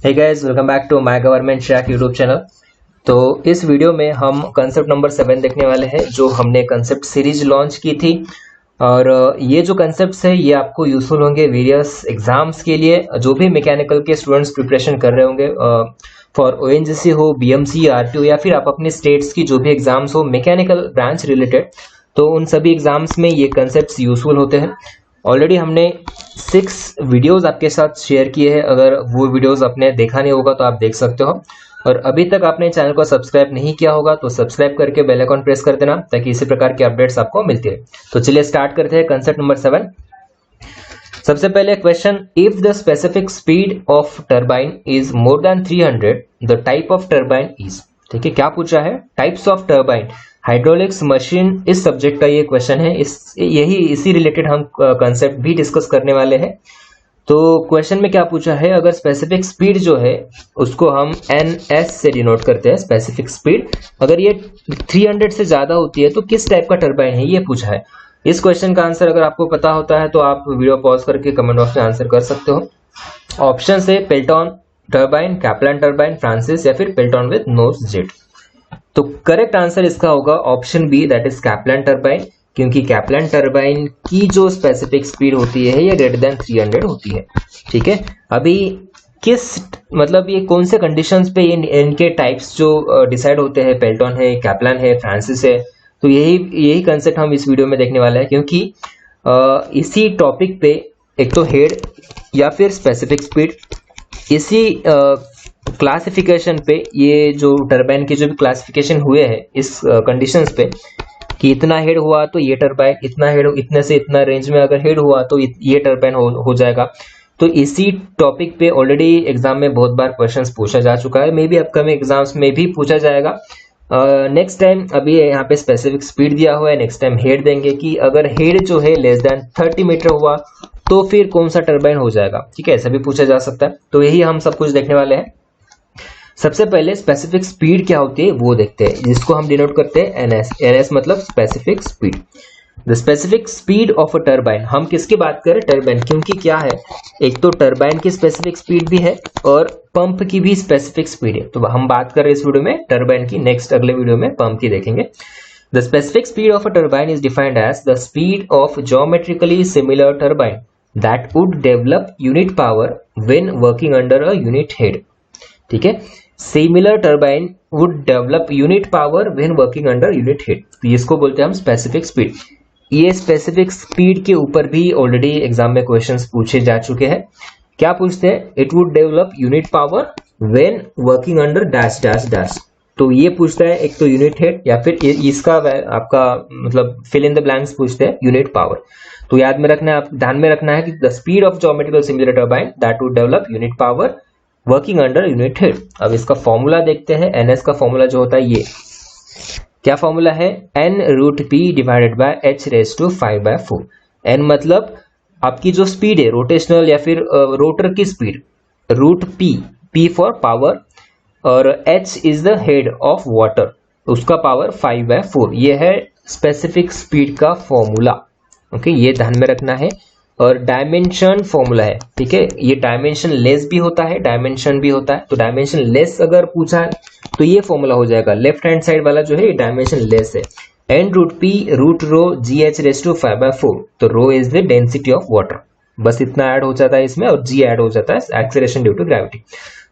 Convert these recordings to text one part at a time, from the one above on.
Hey guys, welcome back to my Government Track YouTube channel. तो इस video में हम कंसेप्ट नंबर 7 देखने वाले हैं, जो हमने कंसेप्ट सीरीज लॉन्च की थी। और ये जो कंसेप्ट्स है ये आपको यूजफुल होंगे वेरियस एग्जाम्स के लिए, जो भी मैकेनिकल के स्टूडेंट्स प्रिपरेशन कर रहे होंगे फॉर ओएनजीसी हो, बीएमसी, आरटीओ या फिर आप अपने स्टेट्स की जो भी एग्जाम्स हो मैकेनिकल ब्रांच रिलेटेड, तो उन सभी एग्जाम्स में ये कंसेप्ट्स यूजफुल होते हैं। ऑलरेडी हमने 6 वीडियोस आपके साथ शेयर किए हैं। अगर वो वीडियोस आपने देखा नहीं होगा तो आप देख सकते हो। और अभी तक आपने चैनल को सब्सक्राइब नहीं किया होगा तो सब्सक्राइब करके बेल आइकन प्रेस कर देना, ताकि इसी प्रकार के अपडेट्स आपको मिलती रहे। तो चलिए स्टार्ट करते हैं कंसेप्ट नंबर 7। सबसे पहले question, if the specific speed of turbine is more than 300 the type of turbine is. ठीक है, क्या पूछा है? Types of turbine, hydraulics machine, इस सब्जेक्ट का ये क्वेश्चन है। इसी रिलेटेड हम कंसेप्ट भी डिस्कस करने वाले हैं। तो क्वेश्चन में क्या पूछा है, अगर स्पेसिफिक स्पीड जो है उसको हम NS से डिनोट करते हैं, स्पेसिफिक स्पीड, अगर ये 300 से ज्यादा होती है तो किस टाइप का टरबाइन है, ये पूछा है। इस क्वेश्चन का आंसर अगर आपको पता होता है तो आप वीडियो पॉज करके कमेंट बॉक्स में आंसर कर सकते हो। ऑप्शन है Pelton turbine, Kaplan turbine, Francis या फिर पेल्टन विद नोज जेट। तो करेक्ट आंसर इसका होगा option B, that is Kaplan turbine, क्योंकि कैप्लान टरबाइन की जो स्पेसिफिक स्पीड होती है ये ग्रेटर देन 300 होती है। ठीक है, अभी किस मतलब ये कौन से कंडीशंस पे इनके टाइप्स जो डिसाइड होते हैं, पेल्टन है, कैप्लान है, फ्रांसिस है, तो यही कंसेप्ट हम इस वीडियो में देखने वाले हैं। क्योंकि इसी टॉपिक पे एक तो हेड या फिर स्पेसिफिक स्पीड, इसी क्लासिफिकेशन पे ये जो टरबाइन के जो भी क्लासिफिकेशन हुए हैं इस कंडीशंस पे कि इतना हेड हुआ तो ये टरबाइन, इतना हेड, इतने से इतना रेंज में अगर हेड हुआ तो ये टरबाइन हो जाएगा। तो इसी टॉपिक पे ऑलरेडी एग्जाम में बहुत बार क्वेश्चंस पूछा जा चुका है, मे बी अपकमिंग एग्जाम्स में भी पूछा जाएगा। नेक्स्ट टाइम, अभी यहाँ पे स्पेसिफिक स्पीड दिया हुआ है, नेक्स्ट टाइम हेड देंगे कि अगर हेड जो है लेस देन 30 मीटर हुआ तो फिर कौन सा टरबाइन हो जाएगा। ठीक है, ऐसा भी पूछा जा सकता है। तो यही हम सब कुछ देखने वाले हैं। सबसे पहले स्पेसिफिक स्पीड क्या होती है वो देखते हैं, जिसको हम डिनोट करते हैं NS। NS मतलब specific speed, the specific speed of a turbine. हम किसकी बात करें? टरबाइन, क्योंकि क्या है, एक तो टरबाइन की स्पेसिफिक स्पीड भी है और पंप की भी स्पेसिफिक स्पीड है। तो हम बात कर रहे हैं इस वीडियो में टरबाइन की, नेक्स्ट अगले वीडियो में पंप की देखेंगे। The specific speed of a turbine is defined as the speed of geometrically similar turbine that would develop unit power when working under a unit head. ठीक है, similar turbine would develop unit power when working under unit head, इसको बोलते हैं हम specific speed. ये specific speed के ऊपर भी ऑलरेडी एग्जाम में क्वेश्चंस पूछे जा चुके हैं। क्या पूछते हैं? It would develop unit power when working under dash dash dash. तो ये पूछता है एक तो यूनिट हेड, या फिर इसका आपका मतलब फिल इन द ब्लैंक्स पूछते हैं यूनिट पावर। तो याद में रखना है, आप ध्यान में रखना है कि the speed of geometrical similar turbine that would develop unit power working under unit head. अब इसका फॉर्मूला देखते हैं। NS का फॉर्मूला जो होता है ये क्या फॉर्मूला है? N√P divided by H⁵5/4। N मतलब आपकी जो स्पीड है रोटेशनल या फिर रोटर की speed, √P, P for power, और H is the head of water, उसका पावर 5/4। ये है स्पेसिफिक स्पीड का फॉर्मूला। ओके, ये ध्यान में रखना है। और डायमेंशन फॉर्मूला है। ठीक है, ये डायमेंशन लेस भी होता है, डायमेंशन भी होता है। तो डायमेंशन लेस अगर पूछा है तो ये फॉर्मूला हो जाएगा, लेफ्ट हैंड साइड वाला जो है ये डायमेंशन लेस है, N√P √ρ GH⁵5/4। तो rho is the density of water, बस इतना ऐड हो जाता है इसमें, और G ऐड हो जाता है एक्सेलरेशन ड्यू टू ग्रेविटी।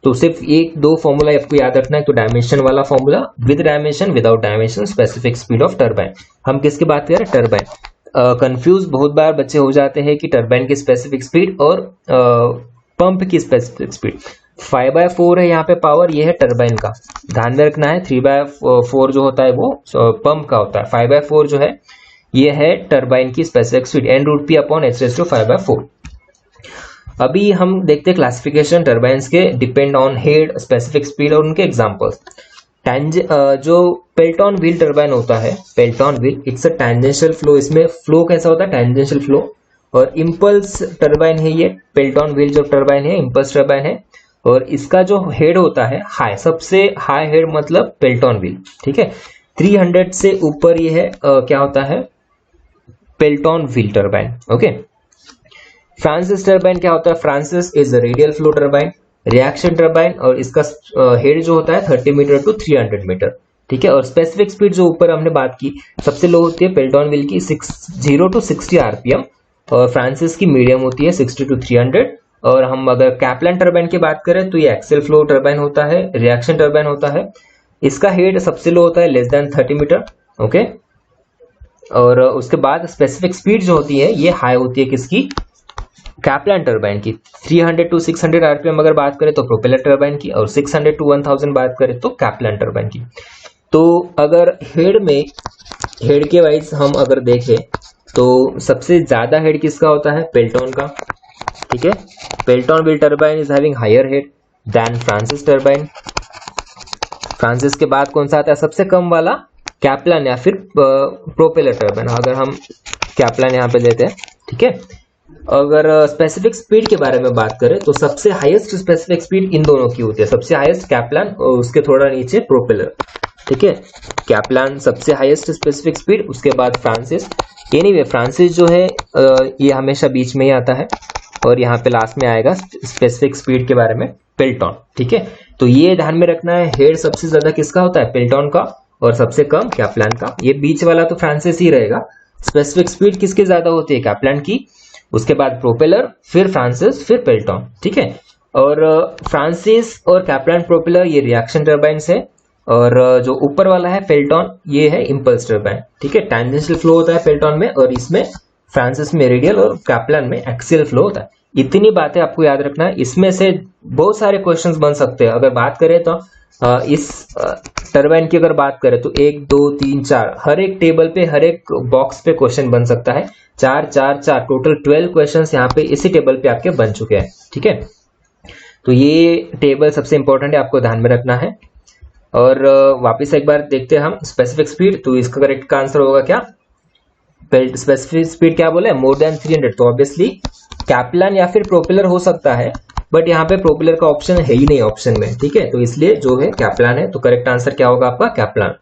तो सिर्फ एक दो फॉर्मूला आपको याद रखना है। तो डायमेंशन वाला formula, with dimension, without dimension, specific speed of turbine. हम किसकी बात कर रहे हैं? टरबाइन। कंफ्यूज बहुत बार बच्चे हो जाते हैं कि टरबाइन की स्पेसिफिक स्पीड और पंप की स्पेसिफिक स्पीड। 5/4 है यहाँ पे पावर, ये है टरबाइन का, ध्यान में रखना है। 3/4 जो होता है वो पंप का होता है, 5/4 जो है ये है टरबाइन की specific speed, N√P upon H⁵5/4। अभी हम देखते हैं क्लासिफिकेशन टरबाइन्स के, depend on head, specific speed और उनके एग्जाम्पल्स। जो पेल्टन व्हील टरबाइन होता है, Pelton wheel, it's a tangential flow. इसमें फ्लो कैसा होता है? Tangential flow. और इंपल्स टरबाइन है ये, पेल्टन व्हील जो टरबाइन है इंपल्स टरबाइन है। और इसका जो हेड होता है हाई, सबसे हाई हेड मतलब पेल्टन व्हील। ठीक है, 300 से ऊपर ये है क्या होता है? Pelton wheel turbine. Okay, Francis turbine क्या होता है? Francis is a radial flow turbine. Reaction turbine, और इसका हेड जो होता है 30 मीटर टू 300 मीटर, ठीक है। और स्पेसिफिक स्पीड जो ऊपर हमने बात की सबसे लो होती है पेल्टन व्हील की 60 to 60 आरपीएम, और फ्रांसिस की मीडियम होती है 60 to 300। और हम अगर कैप्लान टर्बाइन की बात करें तो ये एक्सेल फ्लो टर्बाइन होता है, रिएक्शन टर्बाइन होता है। इसका हेड सबसे लो होता है लेस देन 30 मीटर, ओके। और उसके बाद स्पेसिफिक स्पीड जो होती है ये हाई होती है किसकी, कैप्लान टर्बाइन की। 300 to 600 आरपीएम अगर बात करें तो प्रोपेलर टर्बाइन की, और 600 to 1000 बात करें तो कैप्लान टर्बाइन की। तो अगर हेड के वाइज हम अगर देखें तो सबसे ज्यादा हेड किसका होता है, पेल्टन का, ठीक है। Pelton wheel turbine is having higher head than Francis turbine. Francis के बाद कौन सा आता है सबसे कम वाला, कैप्लान या फिर प्रोपेलर टर्बाइन। अगर हम कैप्लान यहाँ पे लेते हैं, ठीक है। अगर स्पेसिफिक स्पीड के बारे में बात करें तो सबसे हाईएस्ट स्पेसिफिक स्पीड इन दोनों की होती है, सबसे हाईएस्ट कैप्लान और उसके थोड़ा नीचे प्रोपेलर, ठीक है। कैप्लान सबसे हाईएस्ट स्पेसिफिक स्पीड, उसके बाद फ्रांसिस। एनीवे फ्रांसिस जो है ये हमेशा बीच में ही आता है, और यहाँ पे लास्ट में आएगा स्पेसिफिक स्पीड के बारे में पेल्टन, ठीक है। तो ये ध्यान में रखना है, हेड सबसे ज्यादा किसका होता है, पेल्टन का, और सबसे कम कैप्लान का। ये बीच वाला तो फ्रांसिस ही रहेगा। स्पेसिफिक स्पीड किसकी ज्यादा होती है, कैप्लान की, उसके बाद प्रोपेलर, फिर फ्रांसिस, फिर पेल्टन, ठीक है। और फ्रांसिस और कैप्लान प्रोपेलर ये रिएक्शन टर्बाइन्स है, और जो ऊपर वाला है पेल्टन ये है इंपल्स टर्बाइन, ठीक है। टैंजेंशियल फ्लो होता है पेल्टन में, और इसमें फ्रांसिस में रेडियल और कैप्लान में एक्सियल फ्लो होता है। इतनी बातें आपको याद रखना है। इसमें से बहुत सारे क्वेश्चंस बन सकते हैं। अगर बात करें तो इस टर्बाइन की अगर बात करें तो 1 2 3 4 हर एक टेबल पे, हर एक बॉक्स पे क्वेश्चन बन सकता है। 4 4 4 टोटल 12 क्वेश्चंस यहाँ पे इसी टेबल पे आपके बन चुके हैं, ठीक है। तो ये टेबल सबसे इंपॉर्टेंट है, आपको ध्यान में रखना है। और वापिस एक बार देखते हैं हम स्पेसिफिक स्पीड। तो इसका करेक्ट का आंसर होगा क्या, स्पेसिफिक स्पीड क्या बोले, मोर देन 300। तो ऑब्वियसली कैप्लान या फिर प्रोपेलर हो सकता है, बट यहाँ पे प्रोपेलर का ऑप्शन है ही नहीं ऑप्शन में, ठीक है। तो इसलिए जो है कैप्लान है। तो करेक्ट आंसर क्या होगा आपका, कैप्लान।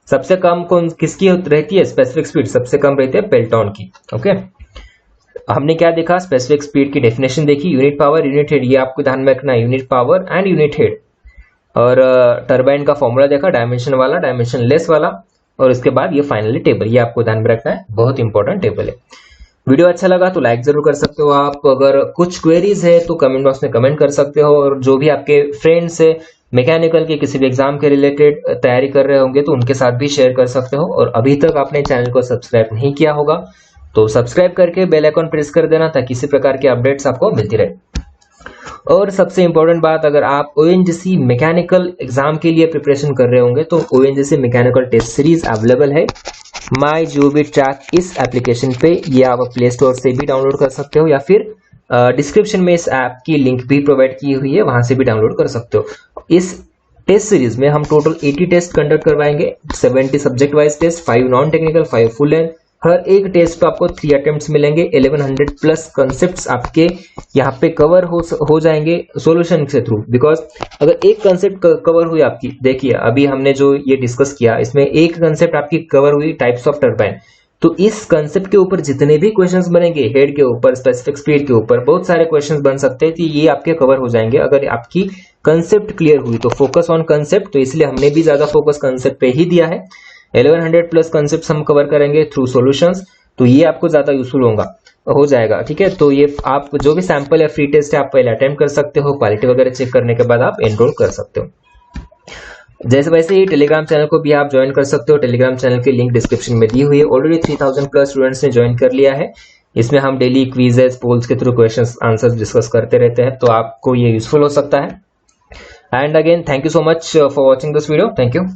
सबसे कम कौन किसकी रहती है स्पेसिफिक स्पीड, सबसे कम रहती है पेल्टन की, ओके। हमने क्या देखा, स्पेसिफिक स्पीड की डेफिनेशन देखी, यूनिट पावर यूनिट हेड, ये आपको ध्यान में रखना है, unit power and unit head. और टर्बाइन का फॉर्मूला देखा, डायमेंशन वाला, डायमेंशन लेस वाला, और उसके बाद ये फाइनली टेबल, ये आपको ध्यान में रखना है, बहुत इंपॉर्टेंट टेबल है। वीडियो अच्छा लगा तो लाइक जरूर कर सकते हो आप। अगर कुछ क्वेरीज है तो कमेंट बॉक्स में कमेंट कर सकते हो, और जो भी आपके फ्रेंड्स है मैकेनिकल के किसी भी एग्जाम के रिलेटेड तैयारी कर रहे होंगे तो उनके साथ भी शेयर कर सकते हो। और अभी तक आपने चैनल को सब्सक्राइब नहीं किया होगा तो सब्सक्राइब करके बेल आइकन प्रेस कर देना, ताकि इसी प्रकार के अपडेट्स आपको मिलती रहे। और सबसे इंपॉर्टेंट बात, अगर आप ONGC मैकेनिकल एग्जाम के लिए प्रिपरेशन कर रहे होंगे तो ONGC mechanical test series available है MyGOB ट्रैक इस एप्लीकेशन पे। ये आप प्ले स्टोर से भी डाउनलोड कर सकते हो, या फिर डिस्क्रिप्शन में इस ऐप की लिंक भी प्रोवाइड की हुई है, वहां से भी डाउनलोड कर सकते हो। इस टेस्ट सीरीज में हम टोटल 80 टेस्ट कंडक्ट करवाएंगे, 70 subject wise test, 5 non technical, 5 full length. हर एक टेस्ट पे आपको 3 अटेम्प्ट्स मिलेंगे, 1100 प्लस कंसेप्ट्स आपके यहाँ पे कवर हो जाएंगे सॉल्यूशन के थ्रू। बिकॉज अगर एक कंसेप्ट कवर हुई आपकी, देखिए अभी हमने जो ये डिस्कस किया इसमें एक कंसेप्ट आपकी कवर हुई, टाइप्स ऑफ टर्बाइन। तो इस कंसेप्ट के ऊपर जितने भी क्वेश्चंस बनेंगे, हेड के ऊपर, स्पेसिफिक स्पीड के ऊपर, बहुत सारे क्वेश्चंस बन सकते हैं, तो ये आपके कवर हो जाएंगे अगर आपकी कंसेप्ट क्लियर हुई। तो फोकस ऑन कंसेप्ट, तो इसलिए हमने भी ज्यादा फोकस कंसेप्ट पे ही दिया है। 1100 प्लस कंसेप्ट हम कवर करेंगे थ्रू सॉल्यूशंस, तो ये आपको ज्यादा यूजफुल हो जाएगा, ठीक है। तो ये आप जो भी सैंपल या फ्री टेस्ट है आप पहले अटेम्प्ट कर सकते हो, क्वालिटी वगैरह चेक करने के बाद आप एनरोल कर सकते हो। जैसे वैसे ही टेलीग्राम चैनल को भी आप ज्वाइन कर सकते हो। टेलीग्राम चैनल की लिंक डिस्क्रिप्शन में दी हुई है। ऑलरेडी 3000 प्लस स्टूडेंट्स ने ज्वाइन कर लिया है। इसमें हम डेली क्विजेस, पोल्स के थ्रू क्वेश्चंस आंसर्स डिस्कस करते रहते हैं, तो आपको ये यूजफुल हो सकता है। And again thank you so much for watching this video. Thank you.